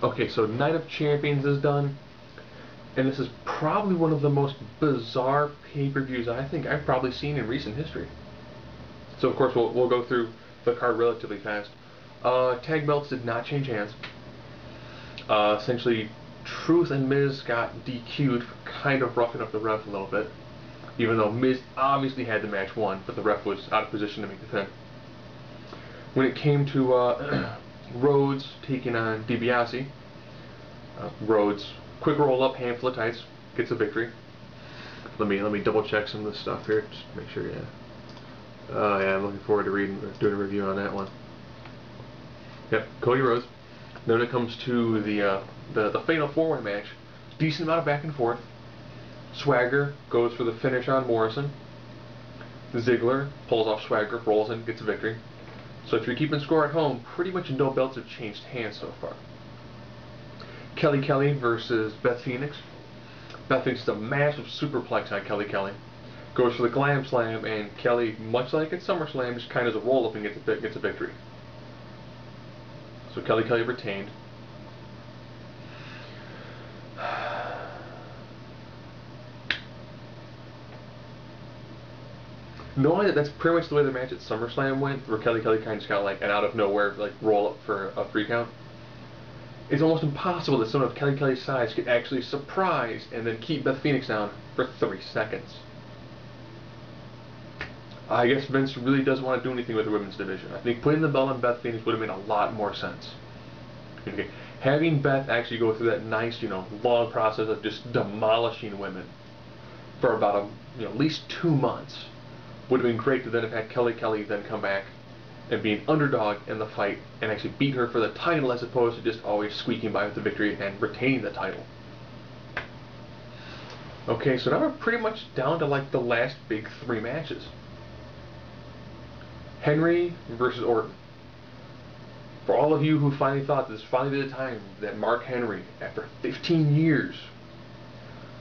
Okay, so Night of Champions is done, and this is probably one of the most bizarre pay-per-views I think I've probably seen in recent history. So of course we'll go through the card relatively fast. Tag belts did not change hands. Essentially, Truth and Miz got DQ'd for kind of roughing up the ref a little bit, even though Miz obviously had the match won, but the ref was out of position to make the pin. When it came to Rhodes taking on DiBiase, Rhodes quick roll up, handful of tights, gets a victory. Let me double check some of this stuff here, just make sure. Yeah. Yeah, I'm looking forward to doing a review on that one. Yep, Cody Rhodes. Then it comes to the Fatal 4-Way match. Decent amount of back and forth. Swagger goes for the finish on Morrison. Ziggler pulls off Swagger, rolls in, gets a victory. So if you're keeping score at home, pretty much no belts have changed hands so far. Kelly versus Beth Phoenix. Beth Phoenix is a massive superplex on Kelly. Goes for the Glam Slam, and Kelly, much like at SummerSlam, just kind of does a roll up and gets a victory. So Kelly retained. Knowing that that's pretty much the way the match at SummerSlam went, where Kelly kind of just got like an out of nowhere like roll up for a 3 count, it's almost impossible that someone of Kelly's size could actually surprise and then keep Beth Phoenix down for 3 seconds. I guess Vince really doesn't want to do anything with the women's division. I think putting the belt on Beth Phoenix would have made a lot more sense. Okay. Having Beth actually go through that nice, long process of just demolishing women for about at least 2 months would have been great to then have had Kelly then come back and be an underdog in the fight and actually beat her for the title as opposed to just always squeaking by with the victory and retaining the title. Okay, so now we're pretty much down to like the last big 3 matches. Henry versus Orton. For all of you who finally thought this finally be the time that Mark Henry, after 15 years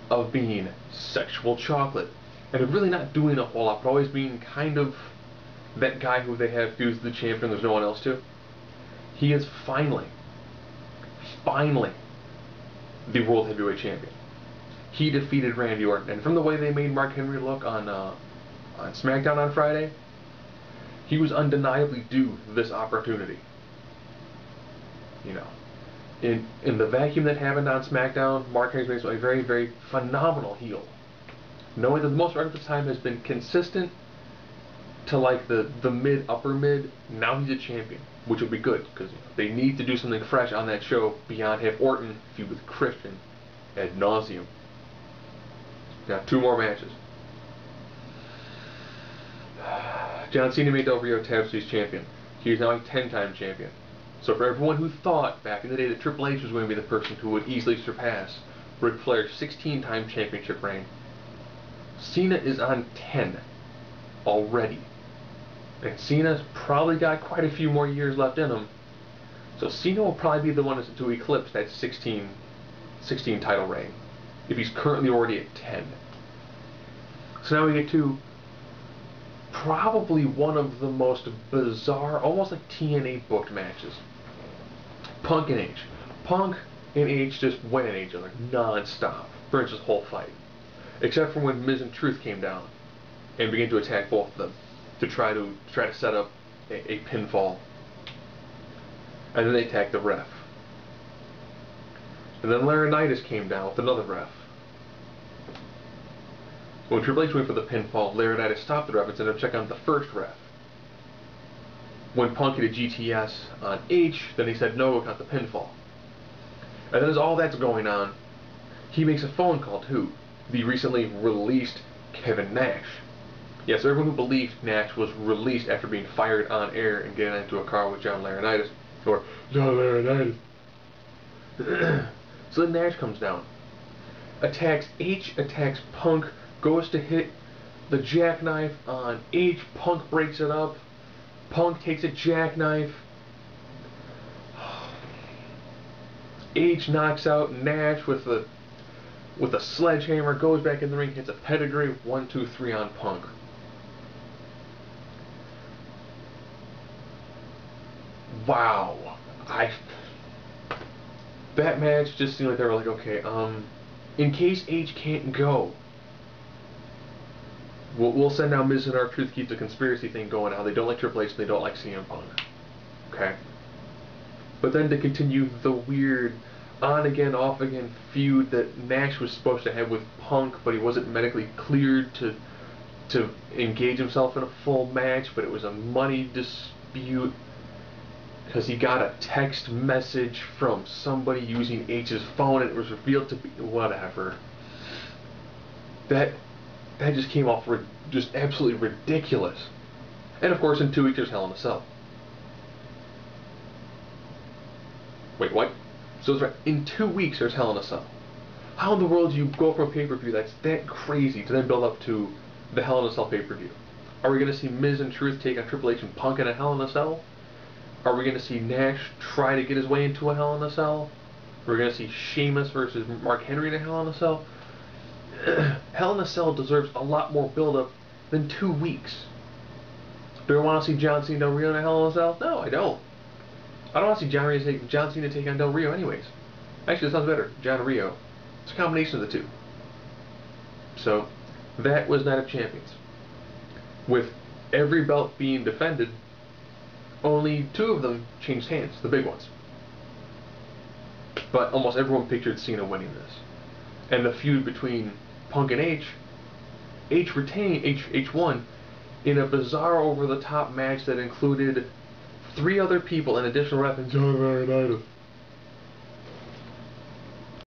of being sexual chocolate, and of really not doing a whole lot, but always being kind of that guy who they have fused the champion, there's no one else to, he is finally the World Heavyweight Champion. He defeated Randy Orton, and from the way they made Mark Henry look on SmackDown on Friday, he was undeniably due this opportunity. In the vacuum that happened on SmackDown, Mark Henry's made a very phenomenal heel. Knowing that the most part of his time has been consistent to like the upper mid, now he's a champion, which will be good because they need to do something fresh on that show beyond have Orton feud with Christian ad nauseum. Now 2 more matches. John Cena made Del Rio Tab Series champion. He is now a 10-time champion. So for everyone who thought back in the day that Triple H was going to be the person who would easily surpass Ric Flair's 16-time championship reign, Cena is on 10 already. And Cena's probably got quite a few more years left in him. So Cena will probably be the one to eclipse that 16 title reign, if he's currently already at 10. So now we get to probably one of the most bizarre, almost like TNA booked matches. Punk and H. Punk and H just went at each other non-stop for this whole fight. Except for when Miz and Truth came down and began to attack both of them to try to set up a pinfall. And then they attacked the ref. And then Laurinaitis came down with another ref. When Triple H went for the pinfall, Laurinaitis stopped the ref and said, "I'm checking out the first ref." When Punk hit a GTS on H, then he said, "No, not the pinfall." And then as all that's going on, he makes a phone call to who? The recently released Kevin Nash. Yes, so everyone who believed Nash was released after being fired on air and getting into a car with John Laurinaitis, or John Laurinaitis. So then Nash comes down, attacks H, attacks Punk, goes to hit the jackknife on H. Punk breaks it up. Punk takes a jackknife. H knocks out Nash with a sledgehammer, goes back in the ring, hits a pedigree, 1, 2, 3 on Punk. Wow. That match just seemed like they were like, okay, in case H can't go, we'll send out Miz and R-Truth keep the conspiracy thing going. How they don't like Triple H and they don't like CM Punk. Okay. But then to continue the weird on again, off again feud that Nash was supposed to have with Punk, but he wasn't medically cleared to engage himself in a full match, but it was a money dispute because he got a text message from somebody using H's phone and it was revealed to be whatever. That that just came off just absolutely ridiculous. And of course, in 2 weeks there's Hell in a Cell. Wait, what? So that's right. In 2 weeks there's Hell in a Cell. How in the world do you go from a pay-per-view that's that crazy to then build up to the Hell in a Cell pay-per-view? Are we going to see Miz and Truth take on Triple H and Punk in a Hell in a Cell? Are we going to see Nash try to get his way into a Hell in a Cell? We're going to see Sheamus versus Mark Henry in a Hell in a Cell? Hell in a Cell deserves a lot more build-up than 2 weeks. Do I want to see John Cena Del Rio in a Hell in a Cell? No, I don't. I don't want to see John Cena take on Del Rio anyways. Actually, it sounds better. John Rio. It's a combination of the two. So, that was Night of Champions. With every belt being defended, only 2 of them changed hands, the big ones. But almost everyone pictured Cena winning this. And the feud between Punk and H retained, H won, in a bizarre over-the-top match that included 3 other people and additional ref and John Laurinaitis.